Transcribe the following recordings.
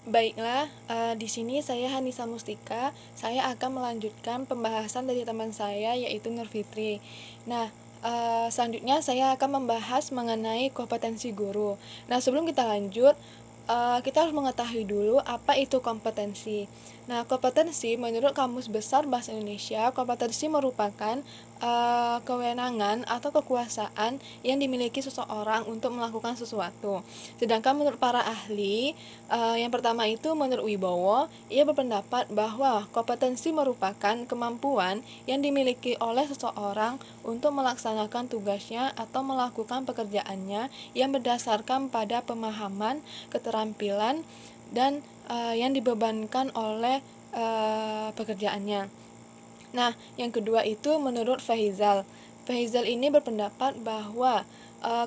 Baiklah, di sini saya Hanisa Mustika. Saya akan melanjutkan pembahasan dari teman saya yaitu Nur Fitri. Nah, selanjutnya saya akan membahas mengenai kompetensi guru. Nah, sebelum kita lanjut, kita harus mengetahui dulu apa itu kompetensi. Nah, kompetensi menurut Kamus Besar Bahasa Indonesia, kompetensi merupakan kewenangan atau kekuasaan yang dimiliki seseorang untuk melakukan sesuatu. Sedangkan menurut para ahli, yang pertama itu menurut Wibowo, ia berpendapat bahwa kompetensi merupakan kemampuan yang dimiliki oleh seseorang untuk melaksanakan tugasnya atau melakukan pekerjaannya yang berdasarkan pada pemahaman, keterampilan, dan yang dibebankan oleh pekerjaannya. Nah, yang kedua itu menurut Fahizal. Fahizal ini berpendapat bahwa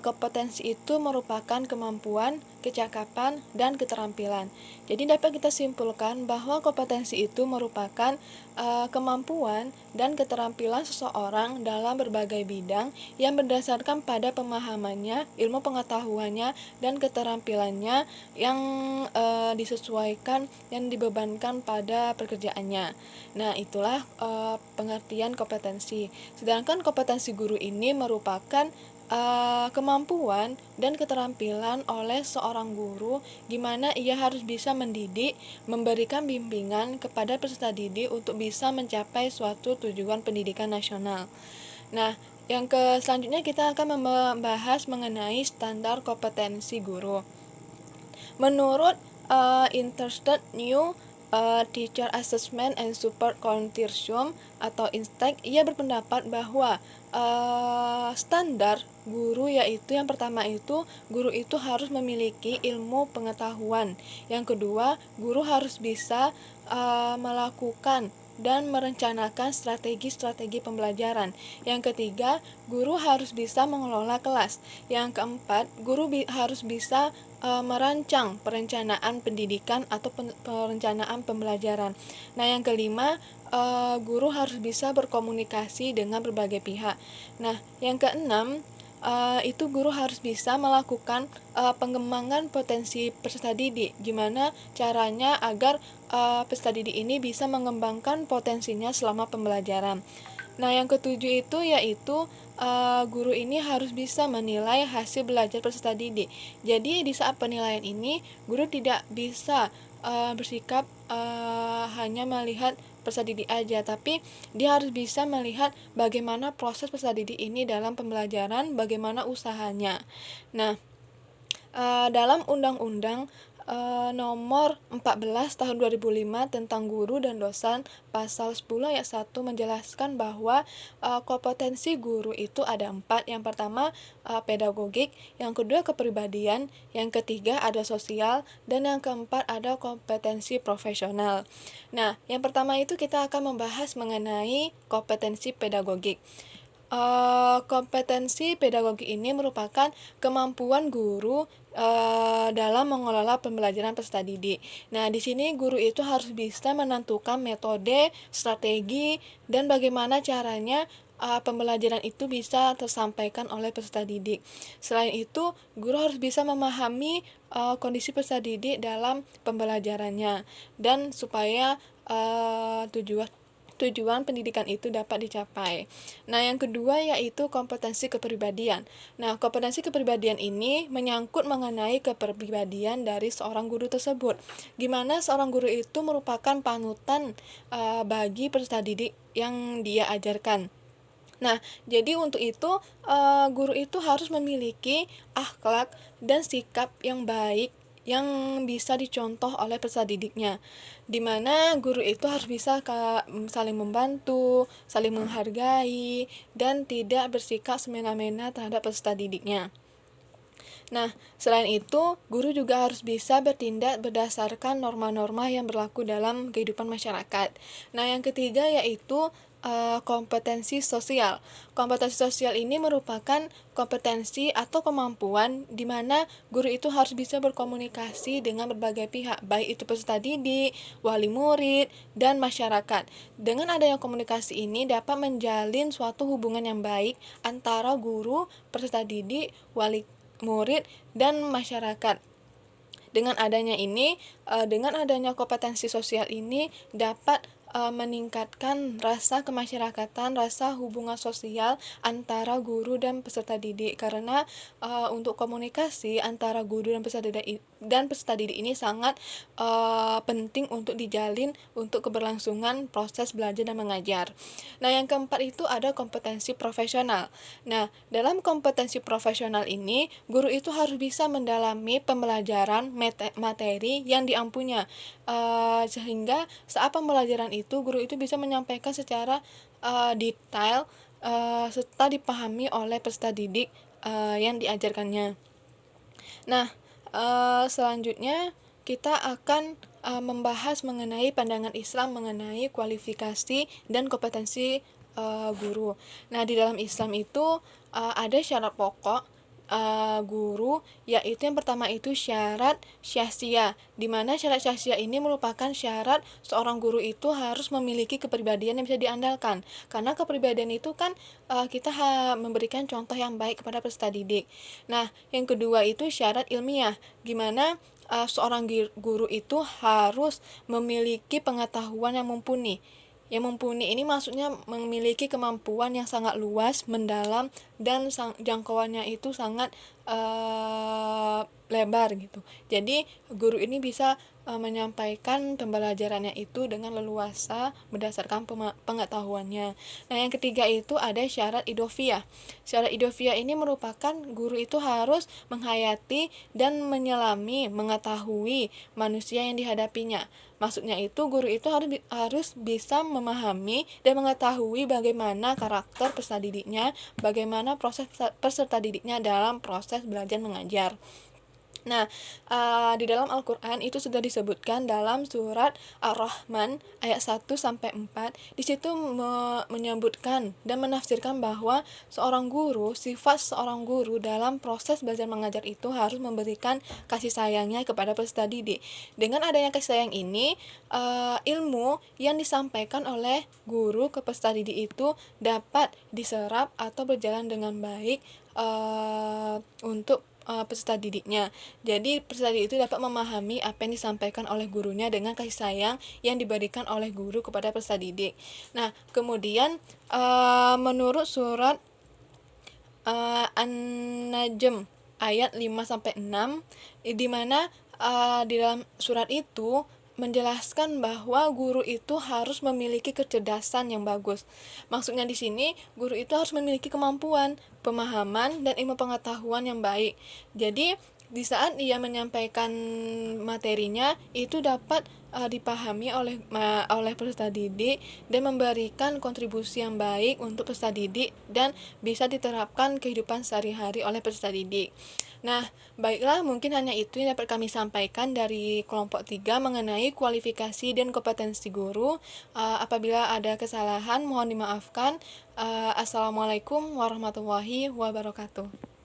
kompetensi itu merupakan kemampuan, kecakapan, dan keterampilan. Jadi dapat kita simpulkan bahwa kompetensi itu merupakan kemampuan dan keterampilan seseorang dalam berbagai bidang yang berdasarkan pada pemahamannya, ilmu pengetahuannya, dan keterampilannya yang disesuaikan yang dibebankan pada pekerjaannya. Nah, itulah pengertian kompetensi. Sedangkan kompetensi guru ini merupakan kemampuan dan keterampilan oleh seorang guru gimana ia harus bisa mendidik, memberikan bimbingan kepada peserta didik untuk bisa mencapai suatu tujuan pendidikan nasional. Nah, selanjutnya kita akan membahas mengenai standar kompetensi guru. Menurut Interested New Teacher Assessment and Support Consortium atau INSTEC, ia berpendapat bahwa standar guru yaitu yang pertama itu guru itu harus memiliki ilmu pengetahuan. Yang kedua, guru harus bisa melakukan dan merencanakan strategi-strategi pembelajaran. Yang ketiga, guru harus bisa mengelola kelas. Yang keempat, guru harus bisa merancang perencanaan pendidikan atau perencanaan pembelajaran. Nah, yang kelima, guru harus bisa berkomunikasi dengan berbagai pihak. Nah, yang keenam, itu guru harus bisa melakukan pengembangan potensi peserta didik. Gimana caranya agar peserta didik ini bisa mengembangkan potensinya selama pembelajaran. Nah, yang ketujuh itu yaitu guru ini harus bisa menilai hasil belajar peserta didik. Jadi di saat penilaian ini, guru tidak bisa bersikap hanya melihat peserta didik aja, tapi dia harus bisa melihat bagaimana proses peserta didik ini dalam pembelajaran, bagaimana usahanya. Nah, dalam Undang-Undang Nomor 14 Tahun 2005 tentang Guru dan Dosen, Pasal 10 ayat 1 menjelaskan bahwa kompetensi guru itu ada 4. Yang pertama pedagogik, yang kedua kepribadian, yang ketiga ada sosial, dan yang keempat ada kompetensi profesional. Nah, yang pertama itu kita akan membahas mengenai kompetensi pedagogik. Kompetensi pedagogi ini merupakan kemampuan guru dalam mengelola pembelajaran peserta didik. Nah, di sini guru itu harus bisa menentukan metode, strategi, dan bagaimana caranya pembelajaran itu bisa tersampaikan oleh peserta didik. Selain itu, guru harus bisa memahami kondisi peserta didik dalam pembelajarannya dan supaya tujuan pendidikan itu dapat dicapai. Nah, yang kedua yaitu kompetensi kepribadian. Nah, kompetensi kepribadian ini menyangkut mengenai kepribadian dari seorang guru tersebut. Gimana seorang guru itu merupakan panutan bagi peserta didik yang dia ajarkan. Nah, jadi untuk itu guru itu harus memiliki akhlak dan sikap yang baik yang bisa dicontoh oleh peserta didiknya, di mana guru itu harus bisa saling membantu, saling menghargai, dan tidak bersikap semena-mena terhadap peserta didiknya. Nah, selain itu, guru juga harus bisa bertindak berdasarkan norma-norma yang berlaku dalam kehidupan masyarakat. Nah, yang ketiga yaitu kompetensi sosial. Kompetensi sosial ini merupakan kompetensi atau kemampuan di mana guru itu harus bisa berkomunikasi dengan berbagai pihak, baik itu peserta didik, wali murid, dan masyarakat. Dengan adanya komunikasi ini dapat menjalin suatu hubungan yang baik antara guru, peserta didik, wali murid, dan masyarakat. Dengan adanya kompetensi sosial ini dapat meningkatkan rasa kemasyarakatan, rasa hubungan sosial antara guru dan peserta didik, karena untuk komunikasi antara guru dan peserta didik ini sangat penting untuk dijalin untuk keberlangsungan proses belajar dan mengajar. Nah, yang keempat itu ada kompetensi profesional. Nah, dalam kompetensi profesional ini, guru itu harus bisa mendalami pembelajaran materi yang diampunya, sehingga saat pembelajaran itu guru itu bisa menyampaikan secara detail serta dipahami oleh peserta didik yang diajarkannya. Nah, selanjutnya kita akan membahas mengenai pandangan Islam mengenai kualifikasi dan kompetensi guru. Nah, di dalam Islam itu ada syarat pokok guru, yaitu yang pertama itu syarat syahsiah, di mana syarat syahsiah ini merupakan syarat seorang guru itu harus memiliki kepribadian yang bisa diandalkan, karena kepribadian itu kan kita memberikan contoh yang baik kepada peserta didik. Nah, yang kedua itu syarat ilmiah, gimana seorang guru itu harus memiliki pengetahuan yang mumpuni. Yang mumpuni ini maksudnya memiliki kemampuan yang sangat luas, mendalam, dan jangkauannya itu sangat lebar gitu. Jadi guru ini bisa menyampaikan pembelajarannya itu dengan leluasa berdasarkan pengetahuannya. Nah, yang ketiga itu ada syarat idofiyah. Syarat idofiyah ini merupakan guru itu harus menghayati dan mengetahui manusia yang dihadapinya. Maksudnya itu guru itu harus bisa memahami dan mengetahui bagaimana karakter peserta didiknya, bagaimana proses peserta didiknya dalam proses belajar mengajar. Nah, di dalam Al-Qur'an itu sudah disebutkan dalam surat Ar-Rahman ayat 1-4. Di situ menyebutkan dan menafsirkan bahwa sifat seorang guru dalam proses belajar mengajar itu harus memberikan kasih sayangnya kepada peserta didik. Dengan adanya kasih sayang ini, ilmu yang disampaikan oleh guru ke peserta didik itu dapat diserap atau berjalan dengan baik untuk peserta didiknya. Jadi peserta didik itu dapat memahami apa yang disampaikan oleh gurunya dengan kasih sayang yang diberikan oleh guru kepada peserta didik. Nah, kemudian menurut surat An-Najm ayat 5-6, di mana di dalam surat itu menjelaskan bahwa guru itu harus memiliki kecerdasan yang bagus. Maksudnya di sini guru itu harus memiliki kemampuan, pemahaman, dan ilmu pengetahuan yang baik. Jadi di saat ia menyampaikan materinya itu dapat dipahami oleh peserta didik dan memberikan kontribusi yang baik untuk peserta didik dan bisa diterapkan kehidupan sehari-hari oleh peserta didik. Nah, baiklah, mungkin hanya itu yang dapat kami sampaikan dari kelompok 3 mengenai kualifikasi dan kompetensi guru. Apabila ada kesalahan, mohon dimaafkan. Assalamualaikum warahmatullahi wabarakatuh.